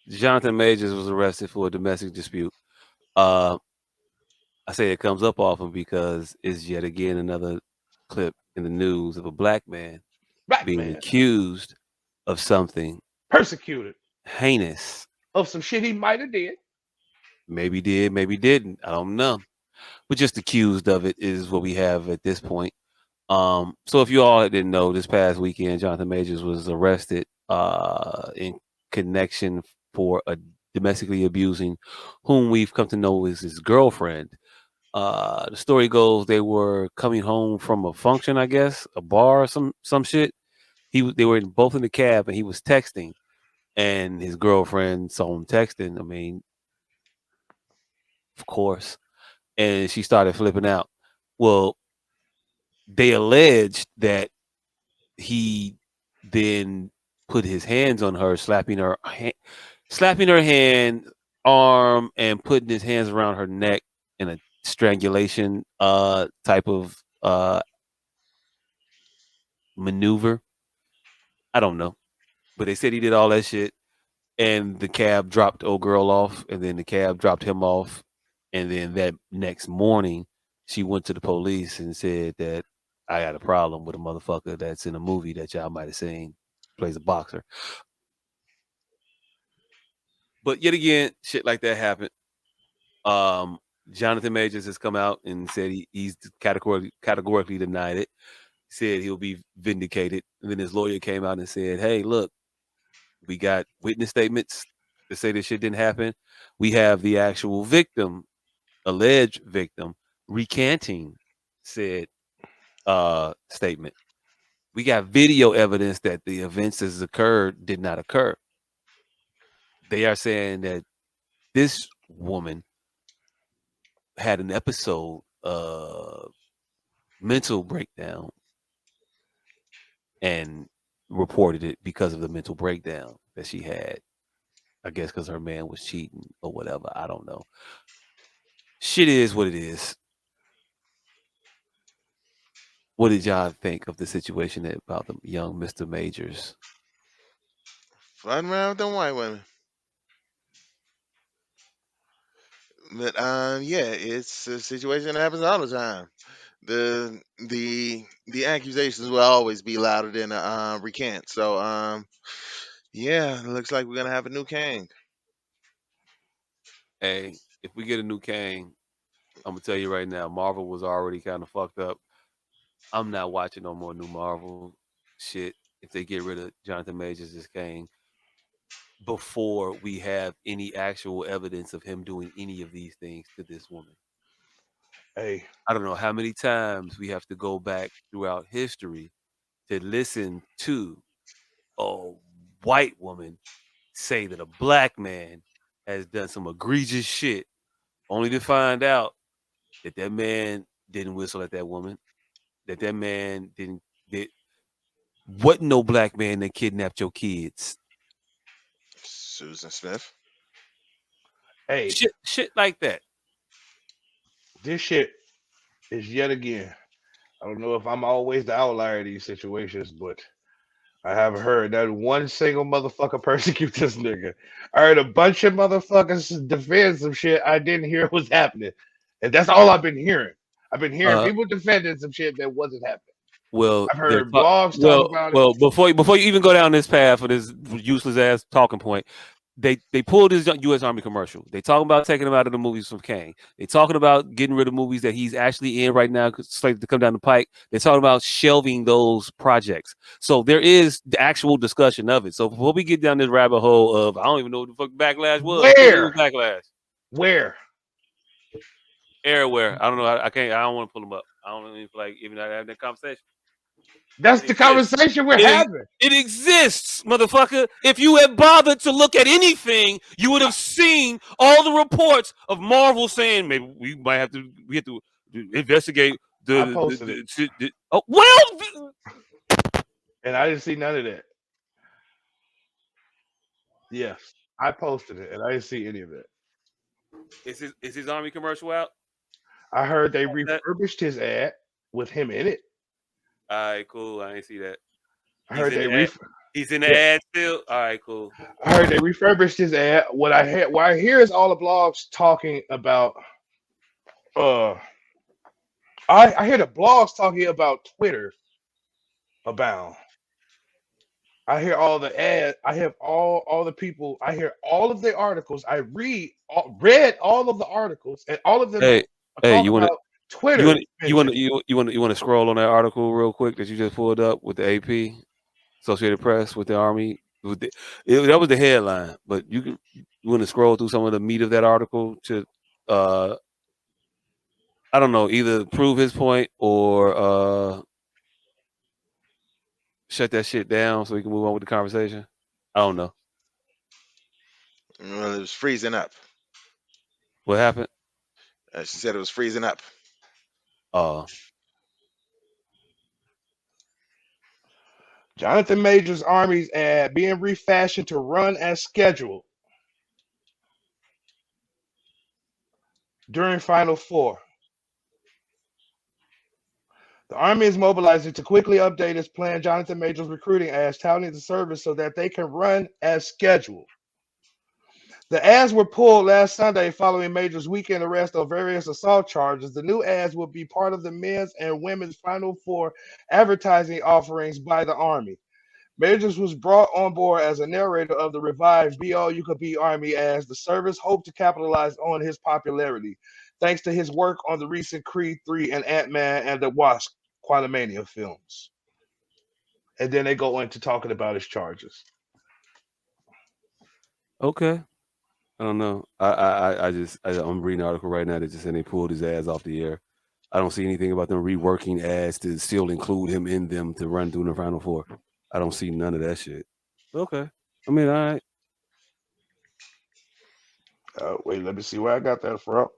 Jonathan Majors was arrested for a domestic dispute. Uh, I say it comes up often because it's yet again another clip in the news of a black man Black being man accused of something persecuted heinous. of some shit he might have did. Maybe did, maybe didn't. I don't know. But just accused of it is what we have at this point. So if you all didn't know, this past weekend, Jonathan Majors was arrested in connection for a domestically abusing whom we've come to know as his girlfriend. The story goes they were coming home from a function, I guess, a bar or some shit. They were both in the cab and he was texting, and his girlfriend saw him texting. I mean, of course, and she started flipping out. Well, they alleged that he then put his hands on her, slapping her hand, arm, and putting his hands around her neck in a strangulation type of maneuver. I don't know, but they said he did all that shit, and the cab dropped old girl off, and then the cab dropped him off, and then that next morning, she went to the police and said that I got a problem with a motherfucker that's in a movie that y'all might have seen, plays a boxer. But yet again, shit like that happened. Um, Jonathan Majors has come out and said he's categorically denied it. Said he'll be vindicated. And then his lawyer came out and said, "Hey, look, we got witness statements to say this shit didn't happen. We have the actual victim, alleged victim, recanting said statement. We got video evidence that the events as occurred did not occur. They are saying that this woman had an episode mental breakdown and reported it because of the mental breakdown that she had. I guess because her man was cheating or whatever. I don't know. Shit is what it is. What did y'all think of the situation about the young Mr. Majors? Flooding around with them white women. But yeah, it's a situation that happens all the time. The accusations will always be louder than the recant. So yeah, it looks like we're gonna have a new king. Hey, if we get a new Kang, I'm gonna tell you right now, Marvel was already kind of fucked up. I'm not watching no more new Marvel shit if they get rid of Jonathan Majors as Kang before we have any actual evidence of him doing any of these things to this woman. Hey, I don't know how many times we have to go back throughout history to listen to a white woman say that a black man has done some egregious shit, only to find out that that man didn't whistle at that woman, that that man didn't did wasn't no black man that kidnapped your kids. Susan Smith. hey, Shit like that. this shit is yet again. I don't know if I'm always the outlier in these situations, but I haven't heard that one single motherfucker persecute this nigga. I heard a bunch of motherfuckers defend some shit I didn't hear was happening. And that's all I've been hearing. I've been hearing Uh, people defending some shit that wasn't happening. well, I've heard blogs talk about it. well before you even go down this path for this useless ass talking point, they pulled his U.S. Army commercial. They talking about taking him out of the movies from Kane. They talking about getting rid of movies that he's actually in right now, slated to come down the pike. They're talking about shelving those projects. So there is the actual discussion of it. So before we get down this rabbit hole of I don't even know what the fuck backlash was. What Where? was backlash? Where? Everywhere. I don't know. I can't. I don't want to pull them up. I don't even feel like even having that conversation. That's It the exists. conversation we're It having. it exists, motherfucker. If you had bothered to look at anything, you would have seen all the reports of Marvel saying maybe we have to investigate I the, posted it oh well. and I didn't see none of that. Yes. I posted it and I didn't see any of it. Is his army commercial out? I heard they That refurbished his ad with him in it. all right, cool. I ain't see that. I He's heard in they the ad. He's in the Yeah, ad still. All right, cool. I heard they refurbished his ad. What I hear is all the blogs talking about. Uh, I hear the blogs talking about Twitter abound. I hear all the ad. I have all the people. I hear all of the articles. Read all of the articles, and all of them Hey, hey, talk about Twitter mentioning. you want to scroll on that article real quick that you just pulled up with the AP Associated Press with the Army. That was the headline, but you want to scroll through some of the meat of that article to uh I don't know, either prove his point or shut that shit down so we can move on with the conversation. I don't know Well, it was freezing up. what happened. She said it was freezing up. Uh, Jonathan Major's Army's ad being refashioned to run as scheduled during Final Four. The Army is mobilizing to quickly update its planned Jonathan Major's recruiting ads, touting the service so that they can run as scheduled. The ads were pulled last Sunday following Major's weekend arrest on various assault charges. The new ads will be part of the men's and women's Final Four advertising offerings by the Army. Majors was brought on board as a narrator of the revived Be All You Could Be Army as the service hoped to capitalize on his popularity, thanks to his work on the recent Creed 3 and Ant-Man and the Wasp Quantumania films. And then they go into talking about his charges. okay. I don't know. I'm reading an article right now that just saying they pulled his ads off the air. I don't see anything about them reworking ads to still include him in them to run through the Final Four. I don't see none of that shit. Okay. I mean, all right. Wait, let me see where I got that from.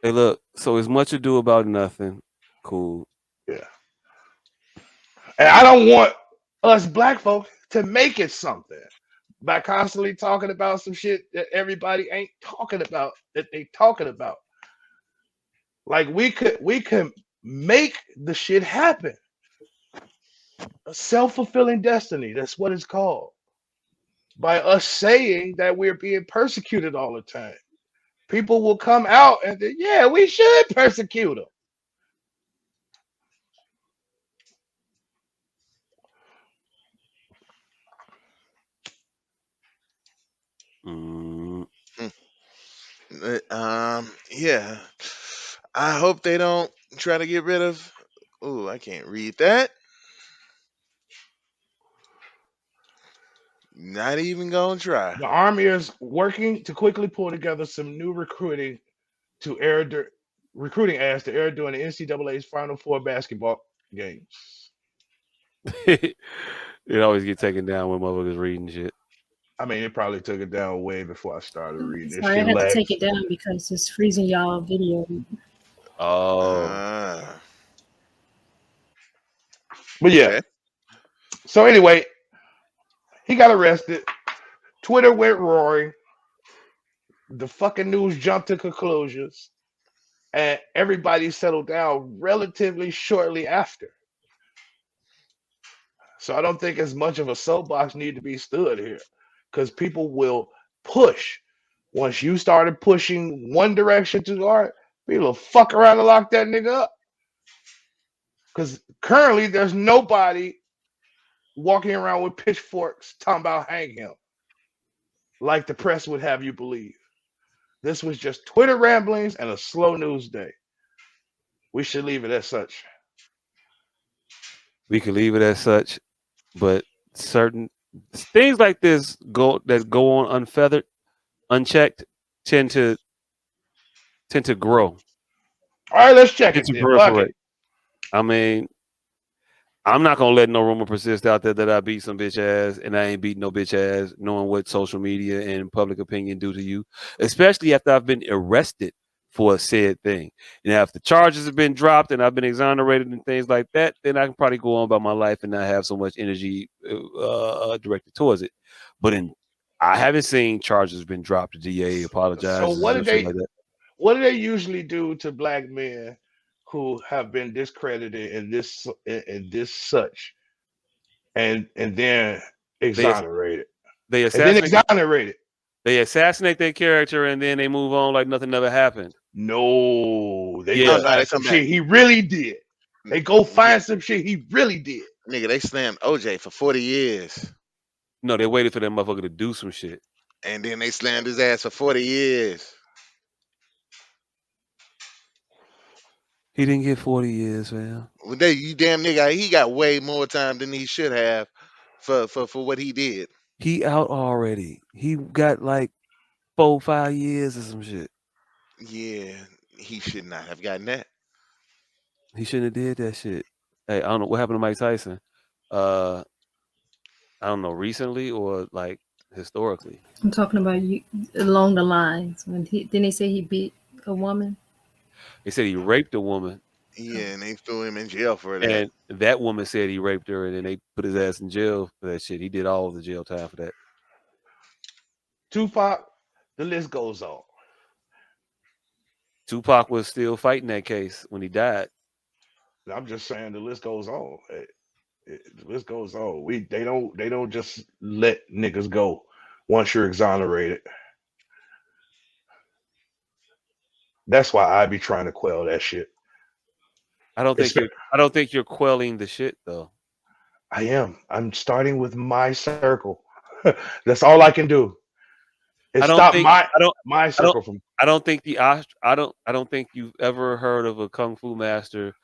Hey, look. So it's much ado about nothing. Cool. Yeah. And I don't want us black folks to make it something by constantly talking about some shit that everybody ain't talking about that they talking about. Like we could make the shit happen. A self-fulfilling destiny. That's what it's called. By us saying that we're being persecuted all the time. People will come out and say, yeah, we should persecute them. Mm, Hmm. Yeah. I hope they don't try to get rid of. Oh, I can't read that. Not even gonna try. The Army is working to quickly pull together some new to air recruiting ads to air during the NCAA's Final Four basketball games. it always get taken down when motherfuckers reading shit. I mean, it probably took it down way before I started I'm reading. This sorry, I shit had to take lags. it down because it's freezing y'all video. Oh, Ah, But yeah, okay. so anyway, he got arrested. Twitter went roaring. The fucking news jumped to conclusions, and everybody settled down relatively shortly after. So I don't think as much of a soapbox need to be stood here, because people will push. Once you started pushing one direction too hard, people will fuck around and lock that nigga up. Because currently there's nobody walking around with pitchforks talking about hang him, like the press would have you believe. This was just Twitter ramblings and a slow news day. We should leave it as such. we could leave it as such, but certain things like this go on unfeathered, unchecked, tend to tend to grow, All right, let's check tend it to then. Fuck it. proliferate. I mean, I'm not gonna let no rumor persist out there that I beat some bitch ass, and I ain't beating no bitch ass, knowing what social media and public opinion do to you, especially after I've been arrested for a said thing. And if the charges have been dropped and I've been exonerated and things like that, then I can probably go on about my life and not have so much energy directed towards it. But I haven't seen charges been dropped. The DA So apologizes or shit like that. what do they usually do to black men who have been discredited in this such? And then They exonerated, they and then assassinate exonerated. they assassinate their character and then they move on like nothing ever happened. No, they Oh go Yeah, no, they find some talking about shit he really did. They go yeah, find some shit he really did. nigga. They slammed OJ for 40 years, no, they waited for that motherfucker to do some shit. and then they slammed his ass for 40 years. He didn't get 40 years, man. Well, they, you damn nigga, he got way more time than he should have for what he did. He out already. He got like 4, 5 years or some shit. Yeah, he should not have gotten that. He shouldn't have did that shit. Hey, I don't know what happened to Mike Tyson. Uh, I don't know, recently or like historically. I'm talking about you along the lines when he didn't they say he beat a woman? They said he raped a woman, Yeah, and they threw him in jail for that. and that woman said he raped her, and then they put his ass in jail for that shit. He did all of the jail time for that. Tupac, the list goes on. Tupac was still fighting that case when he died. I'm just saying the list goes on. The list goes on. They don't just let niggas go once you're exonerated. That's why I be trying to quell that shit. I don't think you're quelling the shit though. I am. I'm starting with my circle. That's all I can do. Is I don't stop think I don't my I don't circle from. I don't think I don't think you've ever heard of a kung fu master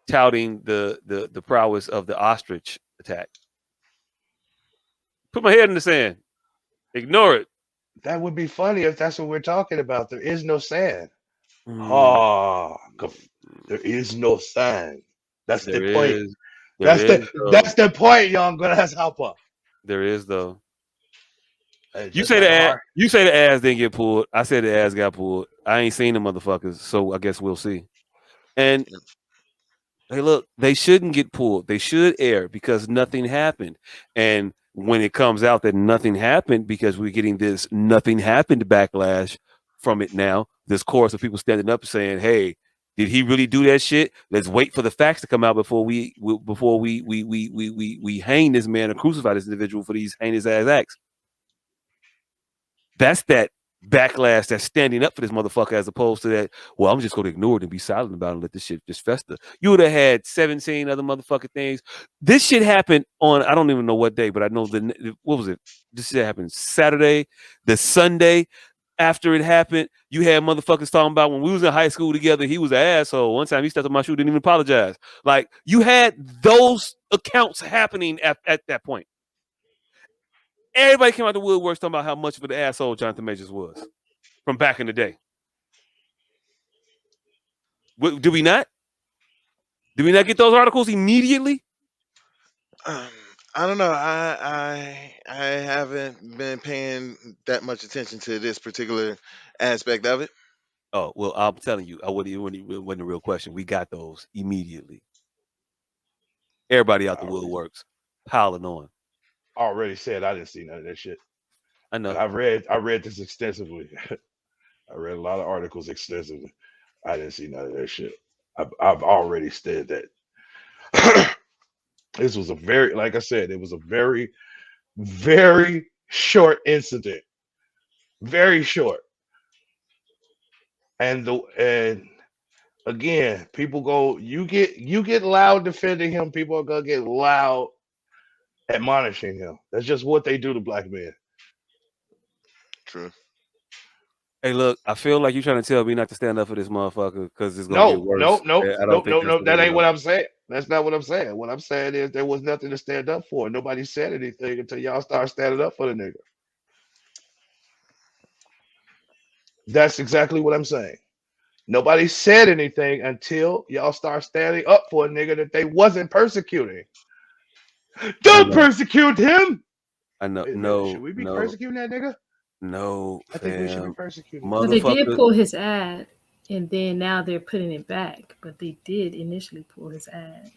touting the prowess of the ostrich attack. Put my head in the sand. Ignore it. That would be funny if that's what we're talking about. There is no sand. Mm, Ah, there is no sand. That's the there point. is, there That's is the though. that's the point, young grasshopper. There is though. It's just like a heart. You say the ass didn't get pulled. I said the ass got pulled. I ain't seen the motherfuckers, so I guess we'll see. And hey, look, they shouldn't get pulled. They should air because nothing happened. And when it comes out that nothing happened, because we're getting this nothing happened backlash from it now, this chorus of people standing up saying, "Hey, did he really do that shit? Let's wait for the facts to come out before we hang this man or crucify this individual for these heinous ass acts." That's that backlash that's standing up for this motherfucker as opposed to that, well, I'm just going to ignore it and be silent about it and let this shit just fester. You would have had 17 other motherfucking things. This shit happened on, I don't even know what day, but I know what was it? This shit happened Saturday, the Sunday after it happened. You had motherfuckers talking about when we was in high school together, he was an asshole. One time he stepped on my shoe, didn't even apologize. Like you had those accounts happening at that point. Everybody came out the woodworks talking about how much of an asshole Jonathan Majors was from back in the day. Do we not? Did we not get those articles immediately? Um, I don't know. I haven't been paying that much attention to this particular aspect of it. Oh well, I'm telling you, I wouldn't. It wasn't a real question. We got those immediately. Everybody I out the woodworks piling on. already said I didn't see none of that shit, I and know. I read this extensively. I read a lot of articles extensively. I didn't see none of that shit. I've already said that. This was a very, like I said, it was a very, very short incident. Very short. And again, people go, you get loud defending him, people are gonna get loud admonishing him. That's just what they do to black men. True. Hey, look, I feel like you're trying to tell me not to stand up for this motherfucker because it's gonna get No, no, worse. no, I don't no, think no, that's no. the way That to ain't go. what I'm saying. That's not what I'm saying. What I'm saying is there was nothing to stand up for. Nobody said anything until y'all start standing up for the nigga. That's exactly what I'm saying. Nobody said anything until y'all start standing up for a nigga that they wasn't persecuting. I Don't know. persecute him. I know. Wait a minute. Should No, we be no, persecuting that nigga? no, I think we should be fam. persecuting that But nigga. they did Motherfucker, pull his ad, and then now they're putting it back. But they did initially pull his ad.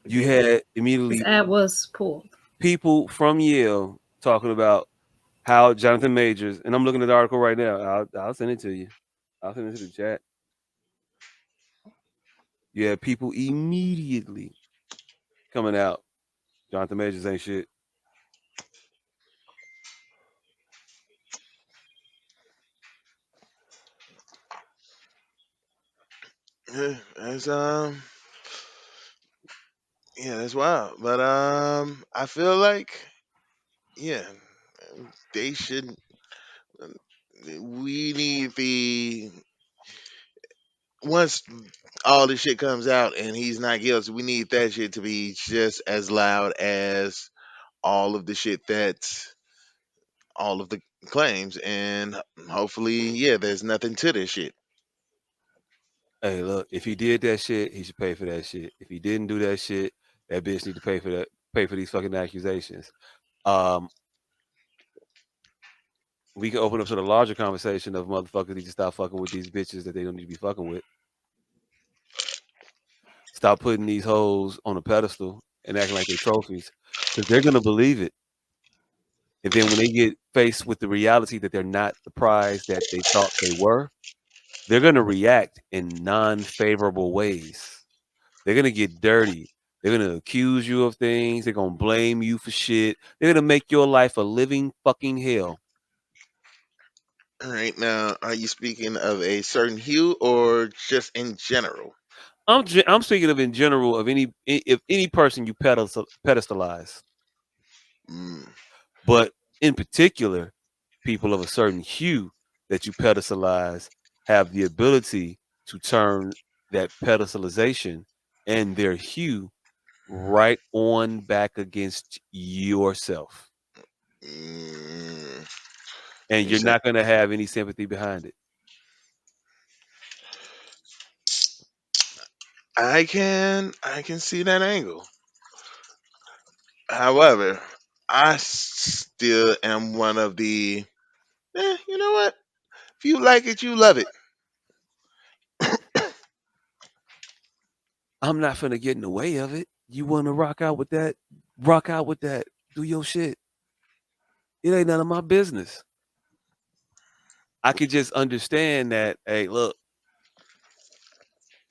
you Again, had His immediately ad was pulled. people from Yale talking about how Jonathan Majors, and I'm looking at the article right now. I'll send it to you. I'll send it to the chat. You had people immediately coming out Jonathan Majors ain't shit. Yeah, that's wild. But I feel like yeah, they should. We need the once all this shit comes out and he's not guilty, we need that shit to be just as loud as all of the shit that's all of the claims, and hopefully, yeah, there's nothing to this shit. Hey, look, if he did that shit, he should pay for that shit. If he didn't do that shit, that bitch need to pay for these fucking accusations. Um, we can open up to the larger conversation of motherfuckers need to stop fucking with these bitches that they don't need to be fucking with. Stop putting these hoes on a pedestal and acting like they trophies, because they're gonna believe it. And then when they get faced with the reality that they're not the prize that they thought they were, they're gonna react in non-favorable ways. They're gonna get dirty. They're gonna accuse you of things. They're gonna blame you for shit. They're gonna make your life a living fucking hell. All right, now, are you speaking of a certain hue or just in general? I'm speaking of in general of if any person you pedestalize, Mm, but in particular, people of a certain hue that you pedestalize have the ability to turn that pedestalization and their hue right on back against yourself, mm, and you you're said not going to have any sympathy behind it. I can see that angle. However, I still am one of the you know what? If you like it, you love it. I'm not finna get in the way of it. You want to rock out with that? Rock out with that. Do your shit. It ain't none of my business. I could just understand that. Hey, look,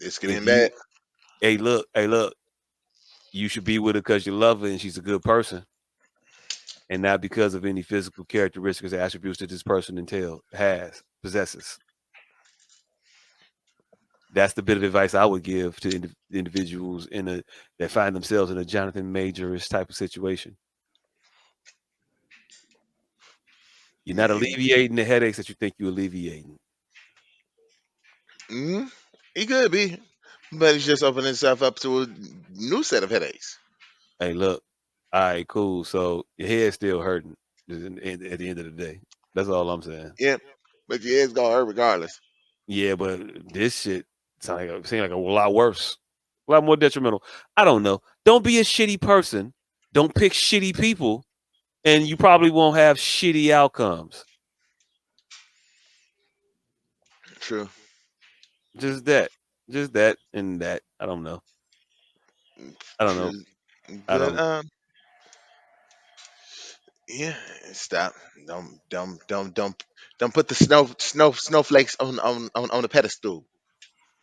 It's if getting you, bad. hey, look, you should be with her because you love her and she's a good person, and not because of any physical characteristics or attributes that this person possesses. That's the bit of advice I would give to individuals that find themselves in a Jonathan Majors type of situation. You're not Yeah. alleviating the headaches that you think you're alleviating. Mm, he could be, but he's just opening himself up to a new set of headaches. Hey, look, all right, cool. So your head's still hurting at the end of the day. That's all I'm saying. Yeah, but your head's gonna hurt regardless. Yeah, but this shit seem like a lot worse, a lot more detrimental. I don't know. Don't be a shitty person. Don't pick shitty people, and you probably won't have shitty outcomes. True. Just that, just that, and that. I don't know. I don't know. True. I But don't. yeah, stop. Don't put the snowflakes on the pedestal.